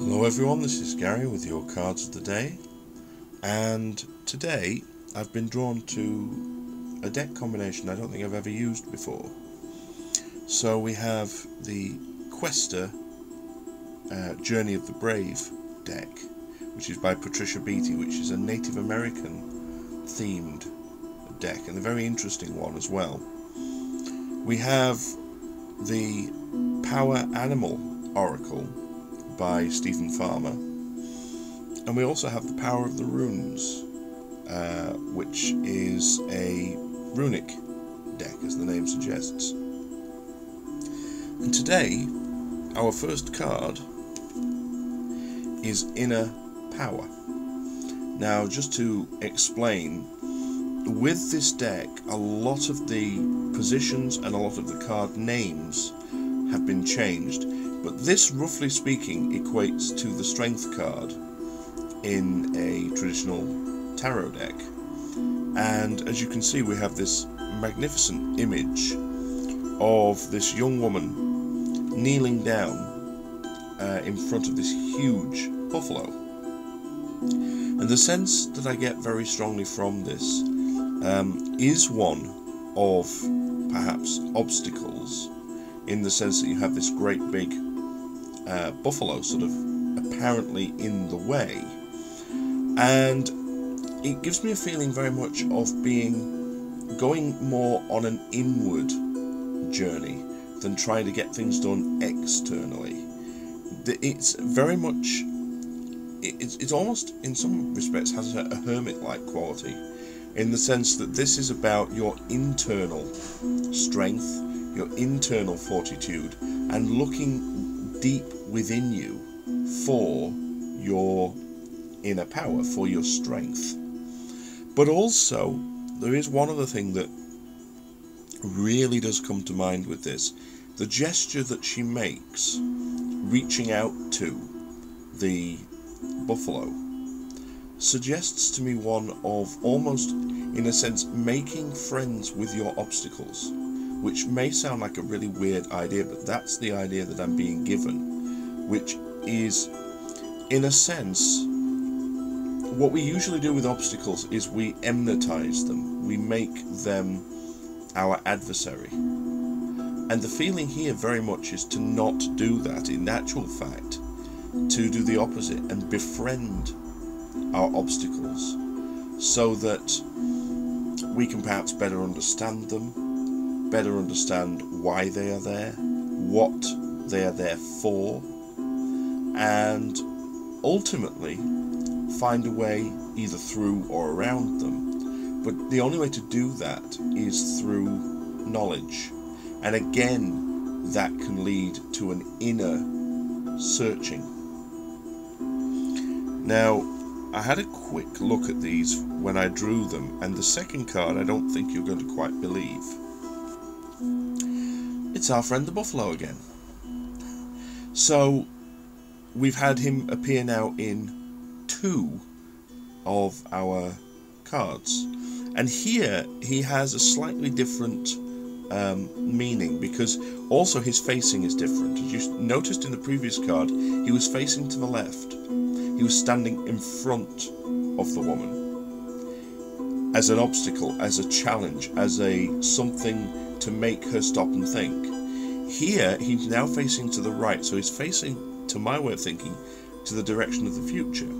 Hello everyone, this is Gary with your cards of the day, and today I've been drawn to a deck combination I don't think I've ever used before. So we have the Quester Journey of the Brave deck, which is by Patricia Beattie, which is a Native American themed deck and a very interesting one as well. We have the Power Animal Oracle by Stephen Farmer, and we also have the Power of the Runes, which is a runic deck, as the name suggests. And today our first card is Inner Power. Now, just to explain, with this deck a lot of the positions and a lot of the card names have been changed, but this, roughly speaking, equates to the Strength card in a traditional tarot deck. And as you can see, we have this magnificent image of this young woman kneeling down in front of this huge buffalo. And the sense that I get very strongly from this is one of perhaps obstacles, in the sense that you have this great big buffalo sort of apparently in the way, and it gives me a feeling very much of going more on an inward journey than trying to get things done externally. It's very much, it's almost in some respects has a hermit-like quality, in the sense that this is about your internal strength, your internal fortitude, and looking deep within you for your inner power, for your strength. But also, there is one other thing that really does come to mind with this. The gesture that she makes, reaching out to the buffalo, suggests to me one of almost, in a sense, making friends with your obstacles, which may sound like a really weird idea, but that's the idea that I'm being given, which is, in a sense, what we usually do with obstacles is we enmitize them, we make them our adversary. And the feeling here very much is to not do that, in actual fact, to do the opposite and befriend our obstacles, so that we can perhaps better understand them, better understand why they are there, what they are there for, and ultimately find a way either through or around them. But the only way to do that is through knowledge, and again that can lead to an inner searching. Now, I had a quick look at these when I drew them, and the second card I don't think you're going to quite believe. It's our friend the buffalo again. So we've had him appear now in 2 of our cards, and here he has a slightly different meaning, because also his facing is different. As you noticed in the previous card, he was facing to the left. He was standing in front of the woman as an obstacle, as a challenge, as a something to make her stop and think. Here he's now facing to the right, so he's facing, to my way of thinking, to the direction of the future.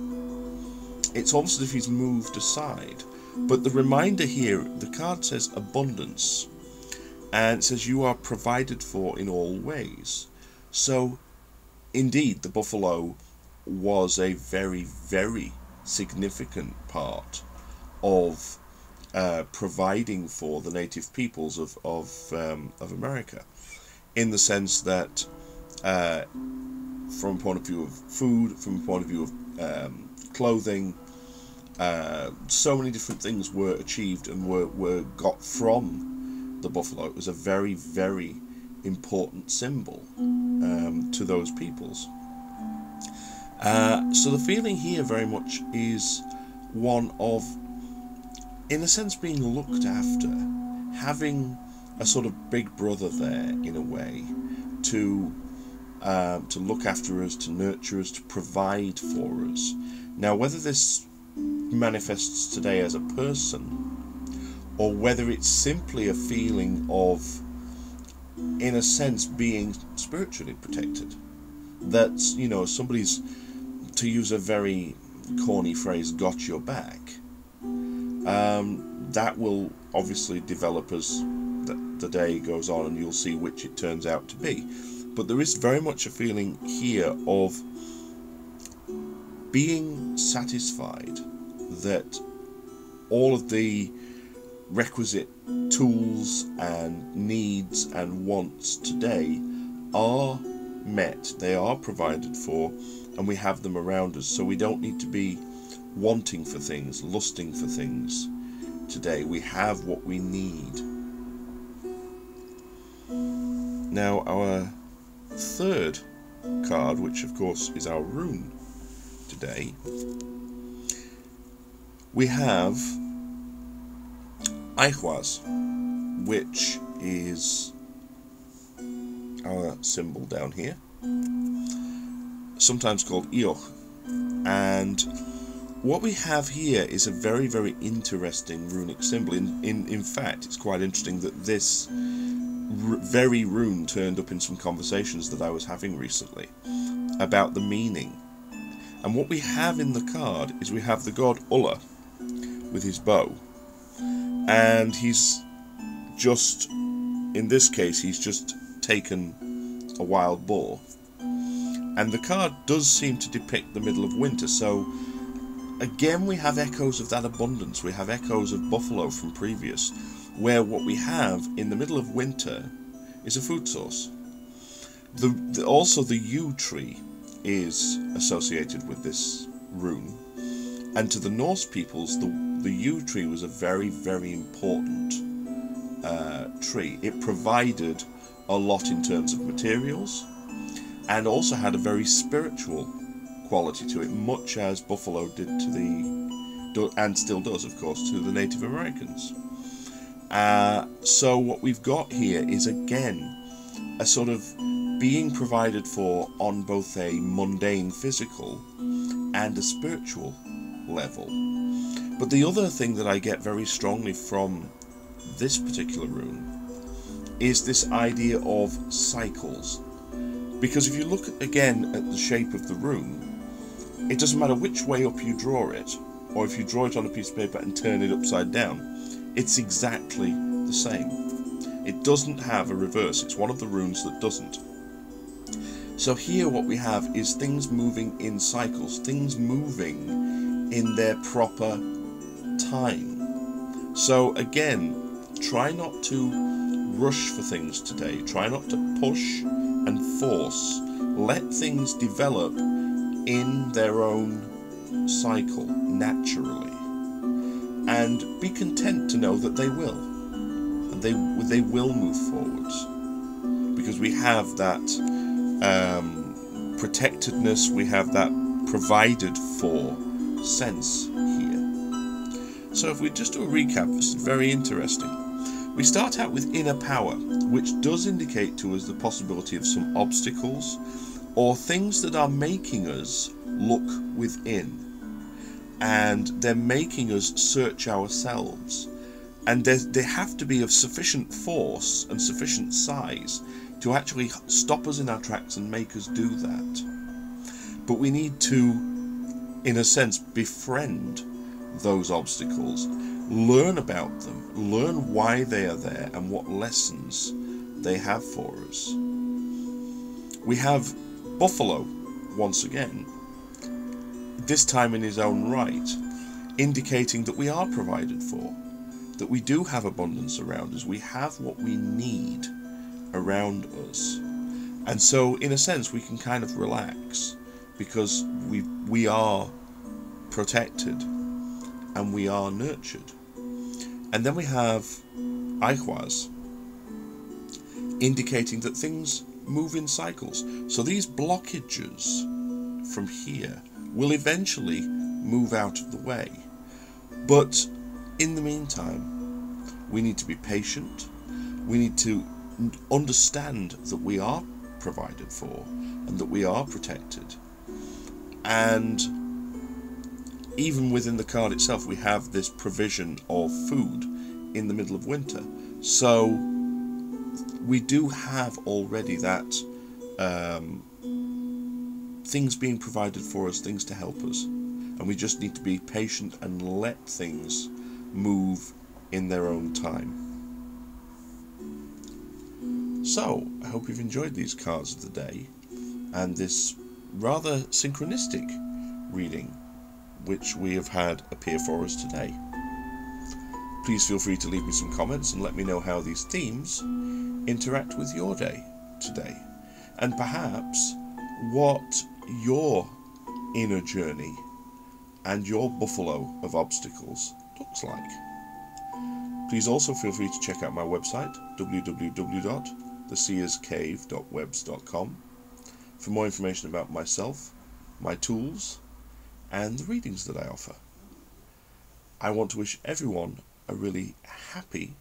It's almost as if he's moved aside. But the reminder here, the card says abundance, and it says you are provided for in all ways. So indeed, the buffalo was a very, very significant part of providing for the native peoples of America, in the sense that from a point of view of food, from a point of view of clothing, so many different things were achieved and were got from the buffalo. It was a very, very important symbol to those peoples. So the feeling here very much is one of, in a sense, being looked after, having a sort of big brother there, in a way, to to look after us, to nurture us, to provide for us. Now, whether this manifests today as a person, or whether it's simply a feeling of, in a sense, being spiritually protected, that, you know, somebody's, to use a very corny phrase, got your back, that will obviously develop as the day goes on, and you'll see which it turns out to be. But there is very much a feeling here of being satisfied that all of the requisite tools and needs and wants today are met, they are provided for, and we have them around us. So we don't need to be wanting for things, lusting for things today. We have what we need. Now, our third card, which of course is our rune today, we have Eihwaz, which is our symbol down here, sometimes called Eihwaz. And what we have here is a very, very interesting runic symbol. In fact, it's quite interesting that this very rune turned up in some conversations that I was having recently about the meaning. And what we have in the card is we have the god Ulla with his bow, and he's just, in this case, he's just taken a wild boar. And the card does seem to depict the middle of winter, so again we have echoes of that abundance. We have echoes of buffalo from previous, where what we have in the middle of winter is a food source. Also the yew tree is associated with this rune, and to the Norse peoples the yew tree was a very, very important tree. It provided a lot in terms of materials, and also had a very spiritual quality to it, much as buffalo did to the, and still does of course, to the Native Americans. So what we've got here is again a sort of being provided for on both a mundane physical and a spiritual level. But the other thing that I get very strongly from this particular rune is this idea of cycles. Because if you look again at the shape of the rune, it doesn't matter which way up you draw it, or if you draw it on a piece of paper and turn it upside down, it's exactly the same. It doesn't have a reverse. It's one of the runes that doesn't. So here what we have is things moving in cycles, things moving in their proper time. So again, try not to rush for things today. Try not to push and force. Let things develop in their own cycle, naturally. And be content to know that they will. And they will move forwards. Because we have that protectedness, we have that provided for sense here. So if we just do a recap, this is very interesting. We start out with inner power, which does indicate to us the possibility of some obstacles or things that are making us look within, and they're making us search ourselves, and they have to be of sufficient force and sufficient size to actually stop us in our tracks and make us do that. But we need to, in a sense, befriend those obstacles, learn about them, learn why they are there and what lessons they have for us. We have Buffalo, once again, this time in his own right, indicating that we are provided for, that we do have abundance around us, we have what we need around us. And so, in a sense, we can kind of relax, because we are protected and we are nurtured. And then we have Eihwaz, indicating that things move in cycles. So these blockages from here will eventually move out of the way. But in the meantime, we need to be patient. We need to understand that we are provided for and that we are protected. And even within the card itself, we have this provision of food in the middle of winter. So we do have already that things being provided for us, things to help us. And we just need to be patient and let things move in their own time. So, I hope you've enjoyed these cards of the day and this rather synchronistic reading which we have had appear for us today. Please feel free to leave me some comments and let me know how these themes interact with your day today, and perhaps what your inner journey and your buffalo of obstacles looks like. Please also feel free to check out my website, www.theseerscave.webs.com, for more information about myself, my tools, and the readings that I offer. I want to wish everyone a really happy,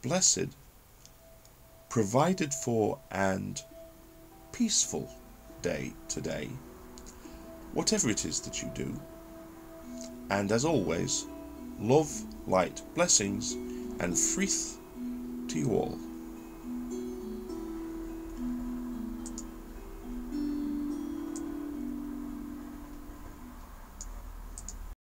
blessed, provided for, and peaceful day today, whatever it is that you do. And as always, love, light, blessings, and frith to you all.